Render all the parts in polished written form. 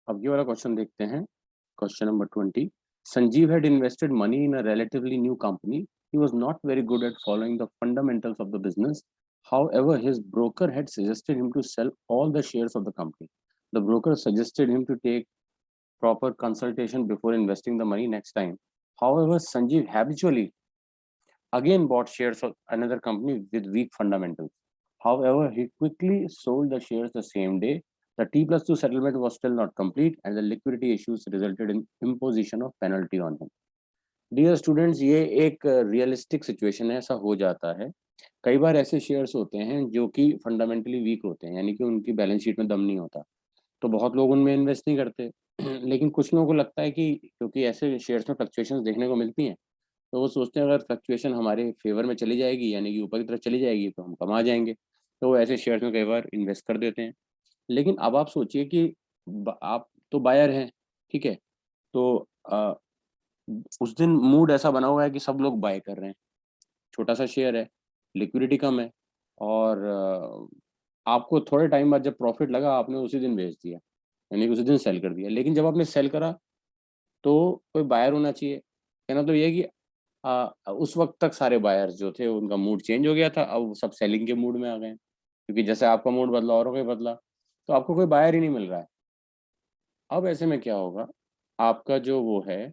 अब ये वाला क्वेश्चन देखते हैं। Question number 20। Sanjeev had invested money in a relatively new company. He was not very good at following the fundamentals of the business. However, his broker had suggested him to sell all the shares of the company. The broker suggested him to take proper consultation before investing the money next time. However, Sanjeev habitually again bought shares of another company with weak fundamentals. However, he quickly sold the shares the same day. The T plus 2 settlement was still not complete and the liquidity issues resulted in imposition of penalty on him. Dear students, ये एक realistic situation है, ऐसा हो जाता है। कई बार ऐसे shares होते हैं जो कि फंडामेंटली वीक होते हैं, यानी कि उनकी बैलेंस शीट में दम नहीं होता, तो बहुत लोग उनमें इन्वेस्ट नहीं करते। लेकिन कुछ लोगों को लगता है कि क्योंकि ऐसे शेयर्स में फ्लक्चुएशंस देखने को मिलती हैं, तो वो सोचते हैं अगर फ्लक्चुएशन हमारे फेवर में चली जाएगी, यानी कि ऊपर की तरफ चली जाएगी, तो हम कमा जाएंगे। तो वो ऐसे शेयर्स में कई बार इन्वेस्ट कर देते हैं। लेकिन अब आप सोचिए कि आप तो बायर हैं, ठीक है? तो उस दिन मूड ऐसा बना हुआ है कि सब लोग बाय कर रहे हैं। छोटा सा शेयर है, लिक्विडिटी कम है और आपको थोड़े टाइम बाद जब प्रॉफिट लगा, आपने उसी दिन बेच दिया, यानी कि उसी दिन सेल कर दिया। लेकिन जब आपने सेल करा तो कोई बायर होना चाहिए। कहना तो ये है कि उस वक़्त तक सारे बायर्स जो थे उनका मूड चेंज हो गया था, अब वो सब सेलिंग के मूड में आ गए हैं। क्योंकि जैसे आपका मूड बदला औरों का भी बदला, तो आपको कोई बायर ही नहीं मिल रहा है। अब ऐसे में क्या होगा, आपका जो वो है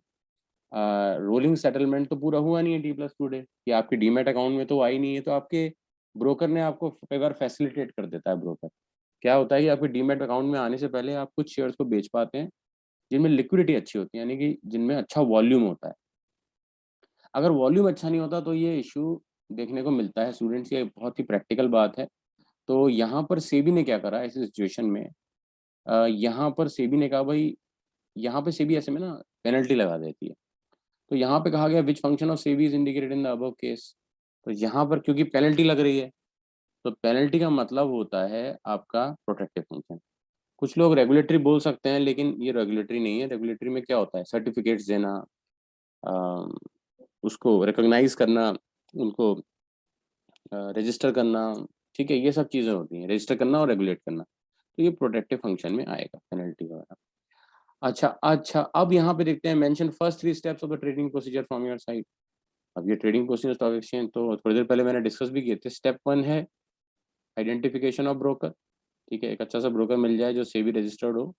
रोलिंग सेटलमेंट तो पूरा हुआ नहीं है T+2 डे, कि आपके डीमैट अकाउंट में तो आई नहीं है, तो आपके ब्रोकर ने आपको कई बार फैसिलिटेट कर देता है ब्रोकर। क्या होता है कि आपके डीमैट अकाउंट में आने से पहले आप कुछ शेयर्स को बेच पाते हैं, जिनमें लिक्विडिटी अच्छी होती है, यानी कि जिनमें अच्छा वॉल्यूम होता है। अगर वॉल्यूम अच्छा नहीं होता तो ये इश्यू देखने को मिलता है स्टूडेंट्स, ये बहुत ही प्रैक्टिकल बात है। तो यहाँ पर सेबी ने क्या करा ऐसी सिचुएशन में, यहाँ पर सेबी ने कहा भाई, यहाँ पे सेबी ऐसे में ना पेनल्टी लगा देती है। तो यहाँ पे कहा गया विच function of SEBI is indicated in the above case. तो यहाँ पर क्योंकि पेनल्टी लग रही है, तो पेनल्टी का मतलब होता है आपका प्रोटेक्टिव फंक्शन। कुछ लोग रेगुलेटरी बोल सकते हैं, लेकिन ये रेगुलेटरी नहीं है। रेगुलेटरी में क्या होता है, सर्टिफिकेट्स देना, उसको रिकॉग्नाइज करना, उनको रजिस्टर करना, ठीक है, ये सब चीज़ें होती हैं, रजिस्टर करना और रेगुलेट करना। तो ये प्रोटेक्टिव फंक्शन में आएगा पेनल्टी वगैरह। अच्छा अच्छा, अब यहाँ पे देखते हैं mention first 3 steps of the trading procedure from your side. अब ये ट्रेडिंग प्रोसीजर स्टॉक एक्सचेंज तो थोड़ी देर पहले मैंने डिस्कस भी किए थे। स्टेप 1 है आइडेंटिफिकेशन ऑफ ब्रोकर, ठीक है, एक अच्छा सा ब्रोकर मिल जाए जो सेबी रजिस्टर्ड हो,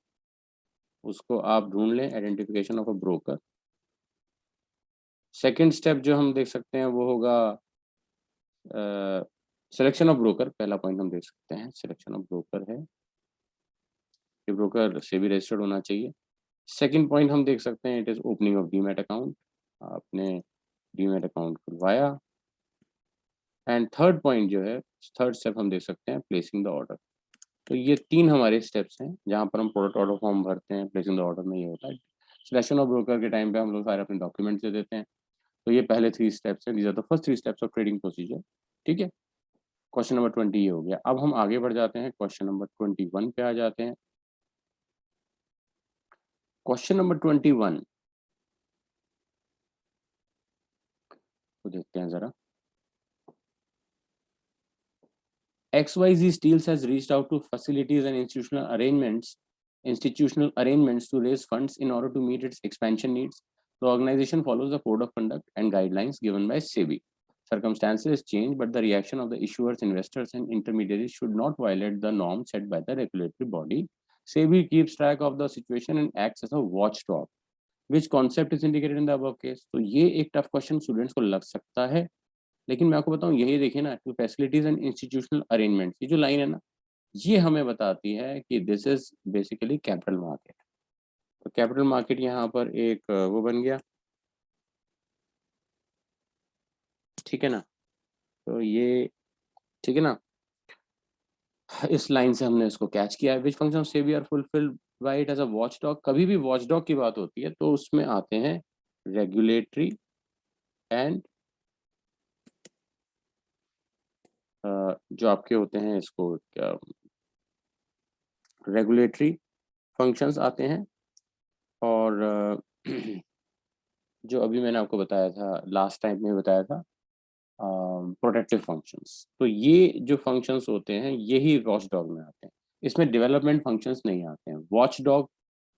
उसको आप ढूंढ लें, identification of a broker. Second step जो हम देख सकते हैं वो होगा सिलेक्शन ऑफ ब्रोकर। पहला पॉइंट हम देख सकते हैं, सिलेक्शन ऑफ ब्रोकर है, ये ब्रोकर सेबी रजिस्टर्ड होना चाहिए। सेकंड पॉइंट हम देख सकते हैं, it is opening of demat account, आपने डीमैट अकाउंट खुलवाया। एंड थर्ड पॉइंट जो है, थर्ड स्टेप हम देख सकते हैं, प्लेसिंग द ऑर्डर। तो ये 3 हमारे स्टेप्स हैं जहाँ पर हम प्रोडक्ट ऑर्डर फॉर्म भरते हैं। प्लेसिंग द ऑर्डर में ये होता है, सिलेक्शन ऑफ ब्रोकर के टाइम पे हम लोग सारे अपने डॉक्यूमेंट्स दे देते हैं। तो ये पहले 3 स्टेप्स हैं, these are the first 3 steps of trading procedure, ठीक है। क्वेश्चन नंबर 20 ये हो गया। अब हम आगे बढ़ जाते हैं, क्वेश्चन नंबर 21 पे आ जाते हैं। क्वेश्चन नंबर 21 को देखते हैं जरा। XYZ Steels has reached out to facilities and institutional arrangements to raise funds in order to meet its expansion needs. The organization follows the code of conduct and guidelines given by SEBI. Circumstances change, but the reaction of the issuers, investors, and intermediaries should not violate the norms set by the regulatory body. SEBI keeps track of the situation and acts as a watchdog. Which concept is indicated in the above case? तो ये एक tough question students को लग सकता है, लेकिन मैं आपको बताऊं, यही देखिए ना, to facilities and institutional arrangements, ये जो लाइन है ना, ये हमें बताती है कि this is basically capital market. तो कैपिटल मार्केट यहाँ पर एक वो बन गया, ठीक है ना। तो ये ठीक है ना, इस लाइन से हमने इसको कैच किया है। विच फंक्शन से भी are fulfilled by it as a watchdog. कभी भी वॉचडॉग की बात होती है तो उसमें आते हैं रेगुलेटरी एंड जो आपके होते हैं, इसको क्या, रेगुलेटरी फंक्शंस आते हैं। और जो अभी मैंने आपको बताया था, लास्ट टाइम में बताया था, प्रोटेक्टिव फंक्शंस। तो ये जो फंक्शंस होते हैं यही वॉच डॉग में आते हैं, इसमें डेवलपमेंट फंक्शंस नहीं आते हैं। वॉच डॉग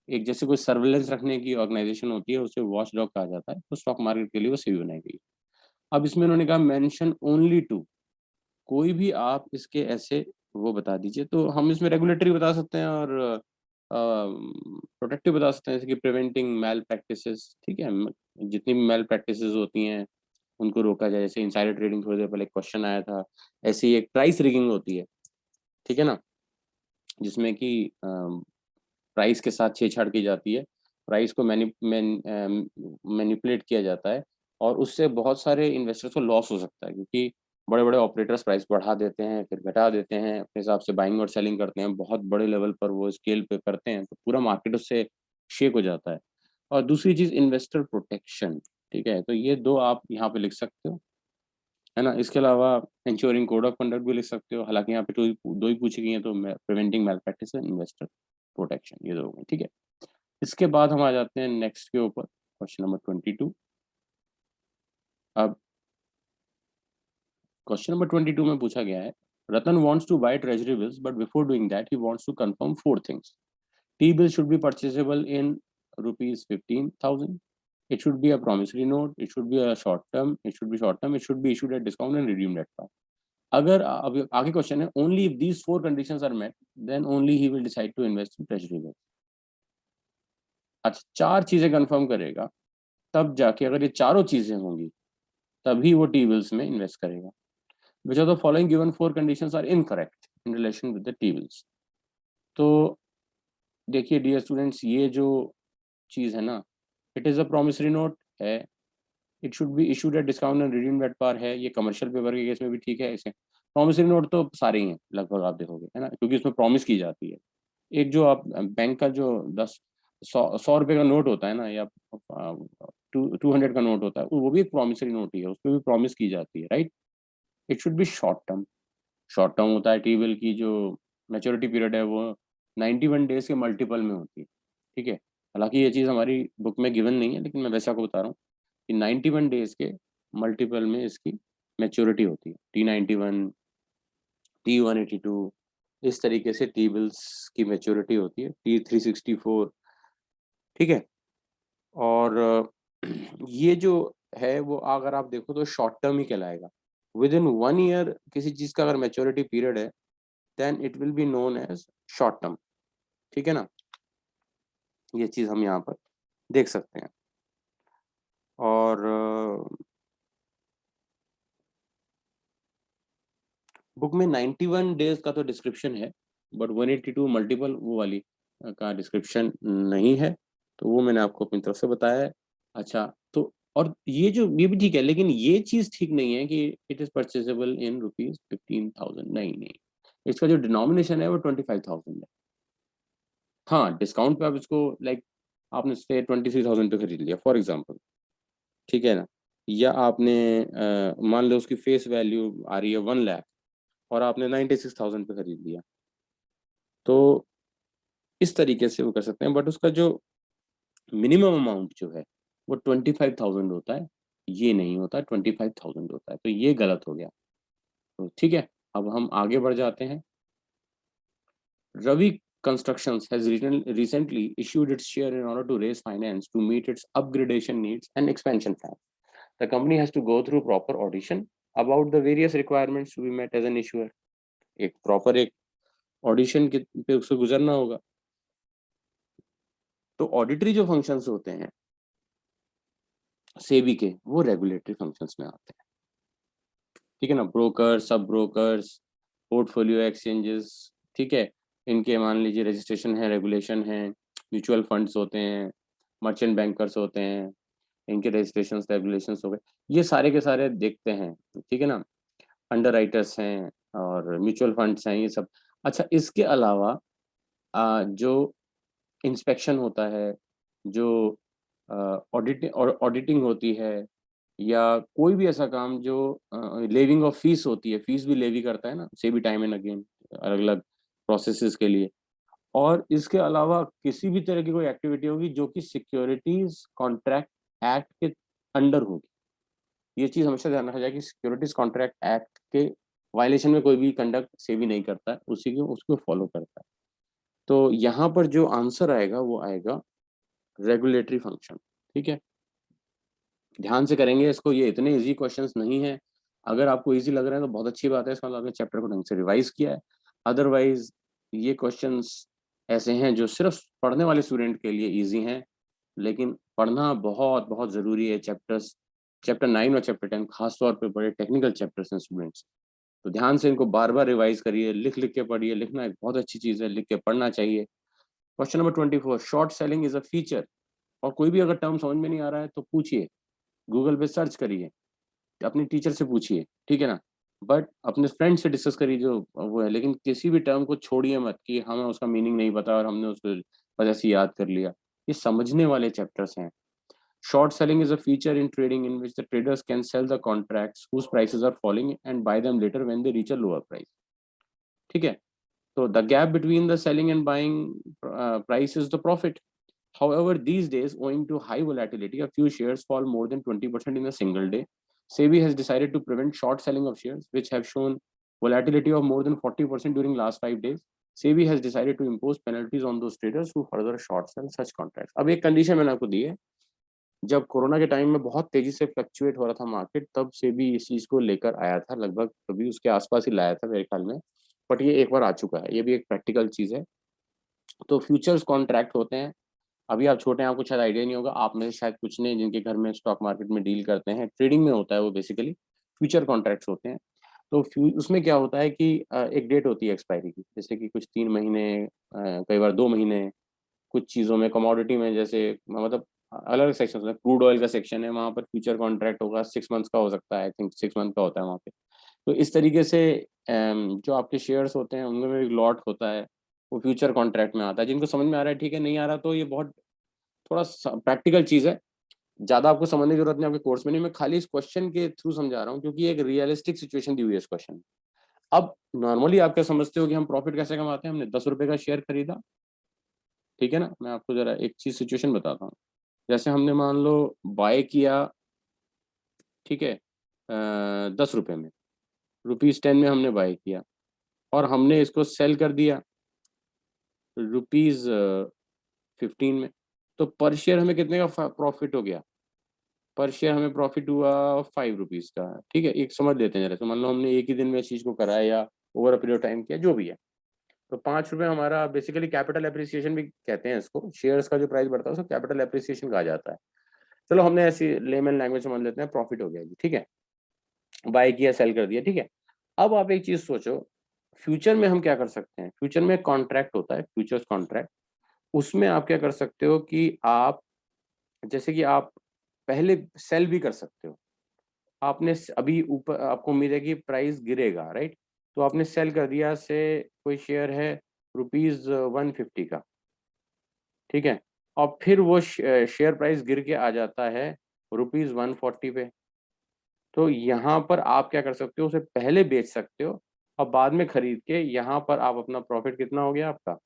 एक जैसे कोई सर्वेलेंस रखने की ऑर्गेनाइजेशन होती है, उसे वॉच डॉग कहा जाता है, तो स्टॉक मार्केट के लिए वो सेबी बनाई गई है। अब इसमें उन्होंने कहा मेंशन ओनली टू, कोई भी आप इसके ऐसे वो बता दीजिए, तो हम इसमें रेगुलेटरी बता सकते हैं और प्रोटेक्टिव बता सकते हैं, जैसे कि प्रिवेंटिंग मैल प्रैक्टिसेस, ठीक है, जितनी भी मैल प्रैक्टिसेस होती हैं उनको रोका जाए। जैसे इनसाइडर ट्रेडिंग थोड़ी देर पहले क्वेश्चन आया था, ऐसी एक प्राइस रिगिंग होती है, ठीक है ना, जिसमें कि प्राइस के साथ छेड़छाड़ की जाती है, प्राइस को मैनिपुलेट किया जाता है, और उससे बहुत सारे इन्वेस्टर्स को लॉस हो सकता है, क्योंकि बड़े बड़े ऑपरेटर्स प्राइस बढ़ा देते हैं फिर घटा देते हैं, अपने हिसाब से बाइंग और सेलिंग करते हैं, बहुत बड़े लेवल पर वो स्केल पे करते हैं, तो पूरा मार्केट उससे शेक हो जाता है। और दूसरी चीज इन्वेस्टर प्रोटेक्शन, ठीक है, तो ये दो आप यहाँ पे लिख सकते हो, है ना। इसके अलावा इंश्योरिंग कोड ऑफ कंडक्ट भी लिख सकते हो, हालांकि यहाँ पे दो ही पूछी गई हैं, तो preventing malpractice and investor protection, ये दो हो गए, ठीक है। इसके बाद हम आ जाते हैं नेक्स्ट के ऊपर, क्वेश्चन नंबर 22। अब क्वेश्चन नंबर 22 में पूछा गया है, Ratan wants to buy treasury bills but before doing that he wants to confirm four things. T bill should be purchasable in rupees 15,000, it should be a promissory note, it should be a short term, it should be issued at discount and redeemed at par. अगर अब आगे question है, only if these four conditions are met then only he will decide to invest in treasury bills. अच्छा, चार चीजें confirm करेगा, तब जाके अगर ये चारों चीजें होंगी तभी वो टी बिल्स में इन्वेस्ट करेगा। Which of the following given four conditions are incorrect in relation with the T bills. तो देखिए डियर स्टूडेंट्स, ये जो चीज है ना, it is a promissory note है, it should be issued at discount and redeemed at par है, ये कमर्शियल पेपर के केस में भी ठीक है। इसे प्रोमिसरी नोट तो सारे ही हैं लगभग, आप देखोगे, है ना, क्योंकि इसमें प्रॉमिस की जाती है। एक जो आप बैंक का जो 100 रुपए का नोट होता है ना, या 200 का नोट होता है, वो भी एक प्रॉमिसरी नोट ही है, उसमें भी प्रॉमिस की जाती है, right. It should B short term, short term होता है, टी बिल की जो मैच्योरिटी पीरियड है वो 91 डेज के मल्टीपल में होती है, ठीक है। हालांकि ये चीज़ हमारी बुक में गिवन नहीं है, लेकिन मैं वैसे आपको बता रहा हूँ कि 91 डेज के मल्टीपल में इसकी मैच्योरिटी होती है, T91, T182, इस तरीके से टी बिल्स की मैच्योरिटी होती है, T364, ठीक है। और ये जो है वो अगर आप देखो तो शॉर्ट टर्म ही कहलाएगा। विद इन 1 ईयर किसी चीज का अगर मैच्योरिटी पीरियड है then it will be known as short term, ठीक है ना। ये चीज हम यहाँ पर देख सकते हैं। और बुक में 91 डेज का तो डिस्क्रिप्शन है, बट 182 मल्टीपल वो वाली का डिस्क्रिप्शन नहीं है, तो वो मैंने आपको अपनी तरफ से बताया है। अच्छा, तो और ये जो ये भी ठीक है, लेकिन ये चीज ठीक नहीं है कि it is purchasable in rupees 15,000, नहीं नहीं, इसका जो डिनोमिनेशन है वो 25,000 है। हाँ, डिस्काउंट पे आप इसको लाइक आपने से 23,000 पे खरीद लिया फॉर एग्जाम्पल, ठीक है ना, या आपने मान लो उसकी फेस वैल्यू आ रही है 1 लाख और आपने 96,000 पे खरीद लिया, तो इस तरीके से वो कर सकते हैं, बट उसका जो मिनिमम अमाउंट जो है वो 25,000 होता है, ये नहीं होता, 25,000 होता है, तो ये गलत हो गया। तो ठीक है, अब हम आगे बढ़ जाते हैं। Ravi Constructions has recently issued its share in order to raise finance to meet its upgradation needs and expansion plans. The company has to go through proper audition about the various requirements to be met as an issuer. एक proper एक audition के पे उसको गुजरना होगा। तो auditory जो functions होते हैं सेबी के, वो रेगुलेटरी फंक्शंस में आते हैं, ठीक है ना। ब्रोकर, सब ब्रोकर्स, पोर्टफोलियो एक्सचेंजेस, ठीक है, इनके मान लीजिए रजिस्ट्रेशन है, रेगुलेशन है, म्यूचुअल फंड्स होते हैं, मर्चेंट बैंकर्स होते हैं, इनके रजिस्ट्रेशन रेगुलेशंस हो गए, ये सारे के सारे देखते हैं, ठीक है ना। अंडर राइटर्स हैं और म्यूचुअल फंड्स हैं, ये सब। अच्छा, इसके अलावा जो इंस्पेक्शन होता है, जो ऑडिटिंग होती है, या कोई भी ऐसा काम जो लेविंग ऑफ फीस होती है, फीस भी लेवी करता है ना सेबी टाइम एंड अगेन, अलग अलग प्रोसेसेस के लिए। और इसके अलावा किसी भी तरह की कोई एक्टिविटी होगी जो कि सिक्योरिटीज कॉन्ट्रैक्ट एक्ट के अंडर होगी, ये चीज हमेशा ध्यान रखा जाए कि सिक्योरिटीज कॉन्ट्रैक्ट एक्ट के वायलेशन में कोई भी कंडक्ट सेबी नहीं करता है, उसी को उसको फॉलो करता है। तो यहाँ पर जो आंसर आएगा वो आएगा रेगुलेटरी फंक्शन। ठीक है, ध्यान से करेंगे इसको, ये इतने इजी क्वेश्चंस नहीं है। अगर आपको इजी लग रहा है तो बहुत अच्छी बात है, इसका मतलब आपने चैप्टर को ढंग से रिवाइज किया है। अदरवाइज ये क्वेश्चंस ऐसे हैं जो सिर्फ पढ़ने वाले स्टूडेंट के लिए इजी हैं, लेकिन पढ़ना बहुत बहुत ज़रूरी है। चैप्टर 9 और चैप्टर 10 खासतौर पर बड़े टेक्निकल चैप्टर्स हैं स्टूडेंट्स, तो ध्यान से इनको बार बार रिवाइज करिए, लिख लिख के पढ़िए। लिखना एक बहुत अच्छी चीज़ है, लिख के पढ़ना चाहिए। Question number 24, short selling is a feature. और कोई भी अगर टर्म समझ में नहीं आ रहा है तो पूछिए, गूगल पे सर्च करिए, अपने टीचर से पूछिए, ठीक है ना, बट अपने फ्रेंड से डिस्कस करिए जो वो है। लेकिन किसी भी टर्म को छोड़िए मत कि हमें उसका मीनिंग नहीं पता और हमने उसको वजह से याद कर लिया। ये समझने वाले चैप्टर्स हैं। Short selling is a feature in trading in which the traders can sell the contracts whose prices are falling and buy them later when they reach a lower price. ठीक है, so the gap between the selling and buying price is the profit. However, these days, owing to high volatility, a few shares fall more than 20% in a single day. SEBI has decided to prevent short selling of shares, which have shown volatility of more than 40% during last 5 days. SEBI has decided to impose penalties on those traders who further short sell such contracts. अब एक condition मैंने आपको दी है, जब corona के time में बहुत तेजी से फ्लक्चुएट हो रहा था मार्केट, तब SEBI इस चीज को लेकर आया था, लगभग कभी उसके आसपास ही लाया था मेरे ख्याल में। बट ये एक बार आ चुका है, ये भी एक प्रैक्टिकल चीज है। तो फ्यूचर्स कॉन्ट्रैक्ट होते हैं। अभी आप छोटे हैं, आपको शायद आइडिया नहीं होगा, आप में से शायद कुछ ने जिनके घर में स्टॉक मार्केट में डील करते हैं, ट्रेडिंग में होता है वो, बेसिकली फ्यूचर कॉन्ट्रैक्ट्स होते हैं। तो उसमें क्या होता है कि एक डेट होती है एक्सपायरी की, जैसे कि कुछ 3 महीने, कई बार 2 महीने। कुछ चीज़ों में, कमोडिटी में, जैसे मतलब अलग सेक्शन होता है, क्रूड ऑयल का सेक्शन है, वहाँ पर फ्यूचर कॉन्ट्रैक्ट होगा, 6 मंथ्स का हो सकता है, आई थिंक 6 मंथ का होता है वहाँ पे। तो इस तरीके से जो आपके शेयर्स होते हैं उनमें एक लॉट होता है, वो फ्यूचर कॉन्ट्रैक्ट में आता है। जिनको समझ में आ रहा है ठीक है, नहीं आ रहा तो ये बहुत थोड़ा प्रैक्टिकल चीज़ है, ज़्यादा आपको समझने की जरूरत नहीं आपके कोर्स में। नहीं, मैं खाली इस क्वेश्चन के थ्रू समझा रहा हूँ, क्योंकि एक रियलिस्टिक सिचुएशन दी हुई है इस क्वेश्चन में। अब नॉर्मली आप क्या समझते हो कि हम प्रॉफिट कैसे कमाते हैं? हमने 10 रुपए का शेयर खरीदा, ठीक है ना, मैं आपको जरा एक चीज सिचुएशन बताता हूँ। जैसे हमने मान लो बाय किया, ठीक है, 10 रुपए में, ₹10 में हमने बाय किया, और हमने इसको सेल कर दिया ₹15 में। तो पर शेयर हमें कितने का प्रॉफिट हो गया? पर शेयर हमें प्रॉफिट हुआ ₹5 का। ठीक है, एक समझ लेते हैं जरा। तो मान लो हमने एक ही दिन में इस चीज को करा है, या ओवर अ पीरियड टाइम किया, जो भी है। तो ₹5 हमारा बेसिकली कैपिटल एप्रिसिएशन भी कहते हैं इसको, शेयर्स का जो प्राइस बढ़ता है उसको कैपिटल एप्रिसिएशन कहा जाता है। चलो हमने ऐसी लेमन लैंग्वेज समझ लेते हैं, प्रॉफिट हो गया जी, ठीक है, बाय किया, सेल कर दिया, ठीक है। अब आप एक चीज सोचो, फ्यूचर में हम क्या कर सकते हैं? फ्यूचर में कॉन्ट्रैक्ट होता है, फ्यूचर्स कॉन्ट्रैक्ट। उसमें आप क्या कर सकते हो कि आप, जैसे कि आप पहले सेल भी कर सकते हो। आपने अभी ऊपर, आपको उम्मीद है कि प्राइस गिरेगा, राइट? तो आपने सेल कर दिया, से कोई शेयर है ₹150 का, ठीक है, और फिर वो शेयर प्राइस गिर के आ जाता है ₹140 पे। तो यहाँ पर आप क्या कर सकते हो, उसे पहले बेच सकते हो और बाद में खरीद के, यहाँ पर आप अपना प्रॉफिट कितना हो गया आपका?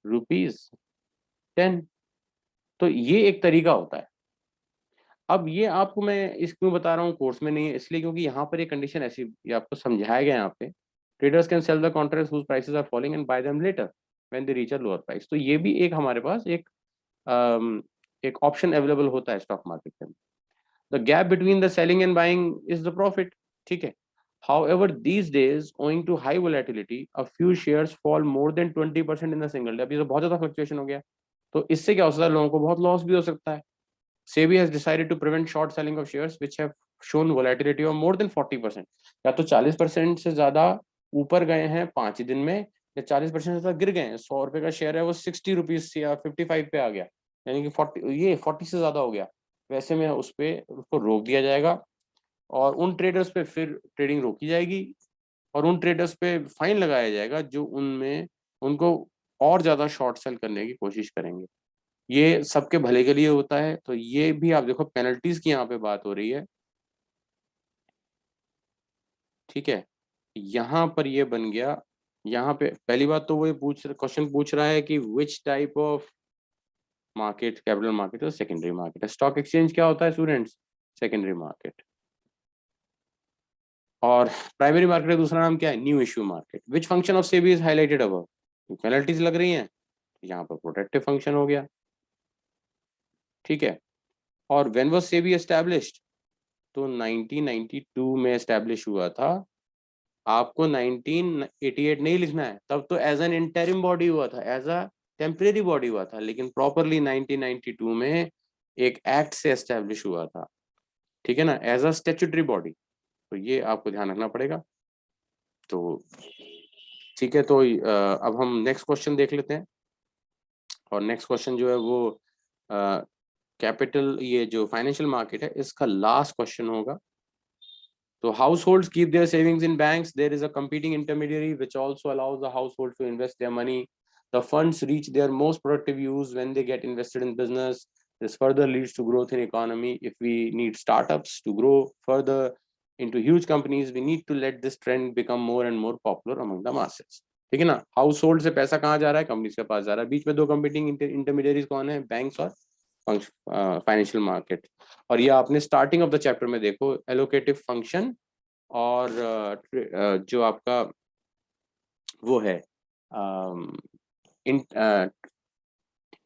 ₹10। तो ये एक तरीका होता है। अब ये आपको मैं इस क्यों बता रहा हूँ, कोर्स में नहीं है इसलिए, क्योंकि यहाँ पर एक कंडीशन ऐसी, ये आपको समझाया गया है यहाँ पे, traders can sell the contracts whose prices are falling and buy them later when they reach a lower price. तो ये भी एक हमारे पास एक ऑप्शन अवेलेबल होता है स्टॉक मार्केट में। The gap between the selling and buying is the profit. ठीक है। However, these days, owing to high volatility, a few shares fall more than 20% in a single day. अभी तो बहुत ज्यादा fluctuation हो गया, तो इससे क्या हो सकता है, लोगों को बहुत लॉस भी हो सकता है। SEBI has decided to prevent short selling of shares which have shown volatility of more than 40%. या तो 40% से ज्यादा ऊपर गए हैं 5 दिन में, या 40% से ज्यादा गिर गए हैं। ₹100 का शेयर है, वो ₹60 या 55 पे आ गया, यानी कि 40 से ज्यादा हो गया। वैसे में उस पे उसको रोक दिया जाएगा, और उन ट्रेडर्स पे फिर ट्रेडिंग रोकी जाएगी, और उन ट्रेडर्स पे फाइन लगाया जाएगा जो उनमें उनको और ज्यादा शॉर्ट सेल करने की कोशिश करेंगे। ये सबके भले के लिए होता है। तो ये भी आप देखो, पेनल्टीज की यहाँ पे बात हो रही है, ठीक है। यहाँ पर ये बन गया, यहाँ पे पहली बात तो वो ये क्वेश्चन पूछ रहा है कि which type of market, capital market और सेकेंडरी मार्केट है। स्टॉक एक्सचेंज क्या होता है स्टूडेंट्स? Secondary market. और प्राइमरी मार्केट का दूसरा नाम क्या है, new issue market. Which function of SEBI is highlighted above, penalties लग रही हैं, यहाँ पर प्रोटेक्टिव फंक्शन हो गया, ठीक है। और व्हेन वाज सेबी एस्टैब्लिश्ड, तो 1992 में एस्टैब्लिश हुआ था। आपको 1988 नहीं लिखना है, तब तो एज एन इंटरिम बॉडी हुआ था, एज अ टेम्परेरी बॉडी हुआ था, लेकिन प्रॉपरली 1992 में एक एक्ट से एस्टैब्लिश हुआ था, ठीक है ना, एज अ स्टैट्यूटरी बॉडी। तो ये आपको ध्यान रखना पड़ेगा। तो ठीक है, तो अब हम नेक्स्ट क्वेश्चन देख लेते हैं। और नेक्स्ट क्वेश्चन जो है वो कैपिटल, ये जो फाइनेंशियल मार्केट है इसका लास्ट क्वेश्चन होगा। So households keep their savings in banks. There is a competing intermediary which also allows the household to invest their money. The funds reach their most productive use when they get invested in business. This further leads to growth in economy. If we need startups to grow further into huge companies, we need to let this trend become more and more popular among the masses. ठीक है ना, house hold से पैसा कहाँ जा रहा है, companies के पास जा रहा है। बीच में दो कंपीटिंग इंटरमीडियरीज कौन है, बैंक्स और फाइनेंशियल मार्केट। और ये आपने स्टार्टिंग ऑफ द चैप्टर में देखो, एलोकेटिव फंक्शन और जो आपका वो है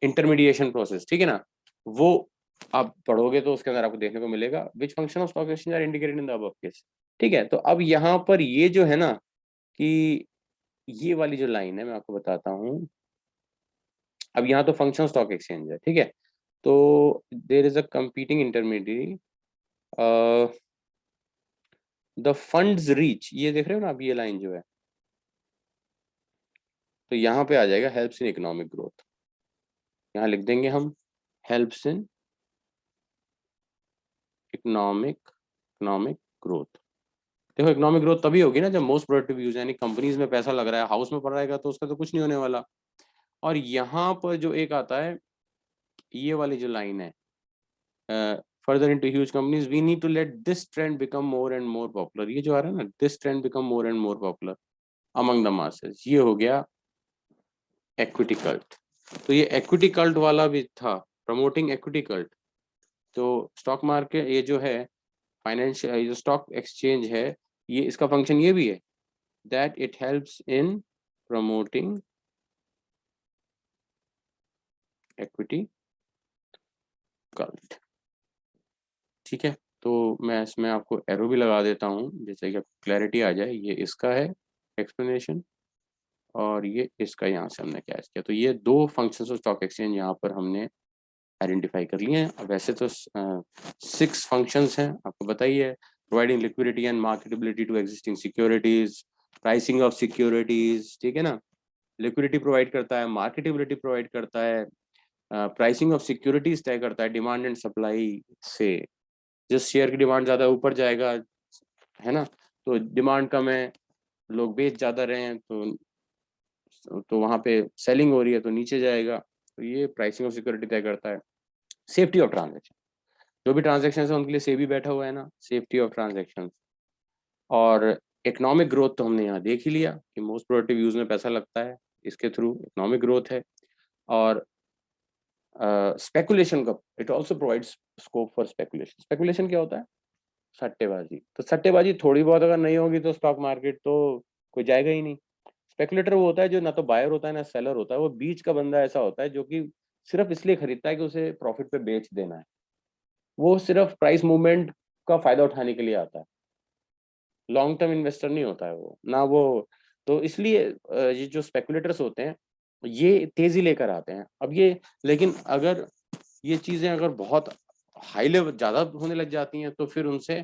इंटरमीडिएशन प्रोसेस, ठीक है ना, वो आप पढ़ोगे तो उसके अंदर आपको देखने को मिलेगा। Which function of stock exchange are indicated in the above case. ठीक है, तो अब यहाँ पर ये जो है ना कि ये वाली जो लाइन है मैं आपको बताता हूँ। अब यहाँ तो फंक्शन स्टॉक एक्सचेंज है, ठीक है। तो there is a competing intermediary, the funds reach, ये देख रहे हो ना आप, ये लाइन जो है, तो यहाँ पे आ जाएगा हेल्प्स इन इकोनॉमिक ग्रोथ। यहाँ लिख देंगे हम हेल्प्स इन इकोनॉमिक ग्रोथ। देखो इकोनॉमिक ग्रोथ तभी होगी ना जब मोस्ट प्रोडक्टिव यूज, यानी कंपनीज में पैसा लग रहा है, हाउस में पड़ रहेगा तो उसका तो कुछ नहीं होने वाला। और यहाँ पर जो एक आता है, ये वाली जो लाइन है, further into huge companies we need to let this trend become more and more popular. ये जो आ रहा है ना, this trend become more and more popular among the masses, ये हो गया इक्विटी कल्ट। तो ये इक्विटी कल्ट वाला भी था, प्रमोटिंग इक्विटी कल्ट। तो स्टॉक मार्केट ये जो है फाइनेंशियल, जो स्टॉक एक्सचेंज है, ये इसका फंक्शन ये भी है that it helps in promoting equity cult. ठीक है, तो मैं इसमें आपको एरो भी लगा देता हूँ जैसे कि क्लैरिटी आ जाए। ये इसका है एक्सप्लेनेशन और ये इसका यहाँ से हमने कैच किया। तो ये दो फंक्शंस ऑफ स्टॉक एक्सचेंज यहाँ पर हमने आइडेंटिफाई कर लिए हैं। वैसे तो 6 फंक्शंस हैं, आपको बताइए। Providing liquidity and marketability to existing securities, pricing of securities, ठीक है ना, लिक्विडिटी प्रोवाइड करता है, मार्केटेबिलिटी प्रोवाइड करता है, प्राइसिंग ऑफ सिक्योरिटीज तय करता है डिमांड एंड सप्लाई से। जिस शेयर की डिमांड ज़्यादा ऊपर जाएगा, है ना, तो डिमांड कम है, लोग बेच ज़्यादा रहे हैं, तो वहाँ पे सेलिंग हो रही है तो नीचे जाएगा। तो ये प्राइसिंग ऑफ सिक्योरिटी तय करता है। सेफ्टी ऑफ ट्रांजेक्शन, जो भी ट्रांजेक्शन है उनके लिए सेबी बैठा हुआ है ना, सेफ्टी ऑफ ट्रांजेक्शन। और इकोनॉमिक ग्रोथ तो हमने यहाँ देख ही लिया कि मोस्ट प्रोडक्टिव यूज में पैसा लगता है, इसके थ्रू इकोनॉमिक ग्रोथ है। और स्पेकुलेशन का, it also provides scope for speculation. Speculation क्या होता है, सट्टेबाजी। तो सट्टेबाजी थोड़ी बहुत अगर नहीं होगी तो स्टॉक मार्केट तो कोई जाएगा ही नहीं। स्पेकुलेटर वो होता है जो ना तो बायर होता है ना सेलर होता है, वो बीच का बंदा ऐसा होता है जो कि सिर्फ इसलिए खरीदता है कि उसे प्रॉफिट पे बेच देना है। वो सिर्फ प्राइस मूवमेंट का फायदा उठाने के लिए आता है, लॉन्ग टर्म इन्वेस्टर नहीं होता है वो ना वो। तो इसलिए ये जो स्पेकुलेटर्स होते हैं ये तेजी लेकर आते हैं। अब ये, लेकिन अगर ये चीजें अगर बहुत हाई लेवल ज्यादा होने लग जाती हैं तो फिर उनसे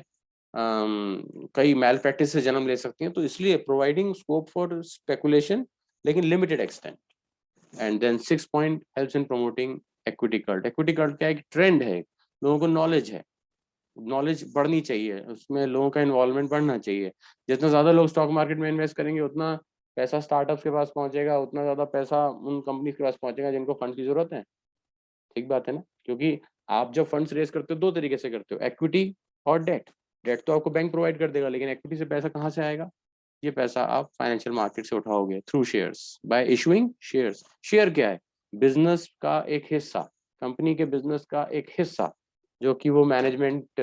कई मैल प्रैक्टिस से जन्म ले सकती हैं। तो इसलिए प्रोवाइडिंग स्कोप फॉर स्पेकुलेशन लेकिन limited extent. And then 6 point helps in promoting equity cult. Equity cult क्या है, एक ट्रेंड है, लोगों को नॉलेज है, नॉलेज बढ़नी चाहिए, उसमें लोगों का इन्वॉल्वमेंट बढ़ना चाहिए। जितना ज़्यादा लोग स्टॉक मार्केट में इन्वेस्ट करेंगे उतना पैसा स्टार्टअप्स के पास पहुंचेगा, उतना ज़्यादा पैसा उन कंपनीज के पास पहुंचेगा जिनको फंड की जरूरत है। ठीक बात है ना, क्योंकि आप जब फंड्स रेज करते हो दो तरीके से करते हो, इक्विटी और डेट। डेट तो आपको बैंक प्रोवाइड कर देगा, लेकिन इक्विटी से पैसा कहाँ से आएगा, ये पैसा आप फाइनेंशियल मार्केट से उठाओगे through shares, by issuing shares. Share क्या है, बिजनेस का एक हिस्सा, कंपनी के बिजनेस का एक हिस्सा, जो कि वो मैनेजमेंट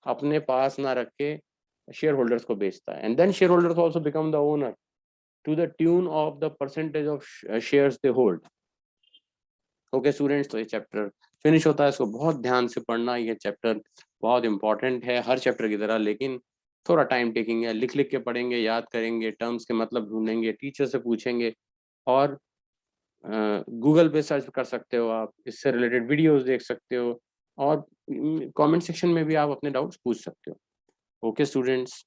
अपने पास ना रख के शेयर होल्डर्स को बेचता है, and then shareholders also become the owner to the tune of the percentage of shares they hold. Okay students, तो ये चैप्टर फिनिश होता है, इसको बहुत ध्यान से पढ़ना, ये चैप्टर बहुत इंपॉर्टेंट है हर चैप्टर की तरह, लेकिन थोड़ा टाइम टेकिंग है, लिख लिख के पढ़ेंगे, याद करेंगे, टर्म्स के मतलब ढूंढेंगे, टीचर से पूछेंगे, और गूगल पे सर्च कर सकते हो आप, इससे रिलेटेड वीडियोस देख सकते हो, और कमेंट सेक्शन में भी आप अपने डाउट्स पूछ सकते हो। Okay students.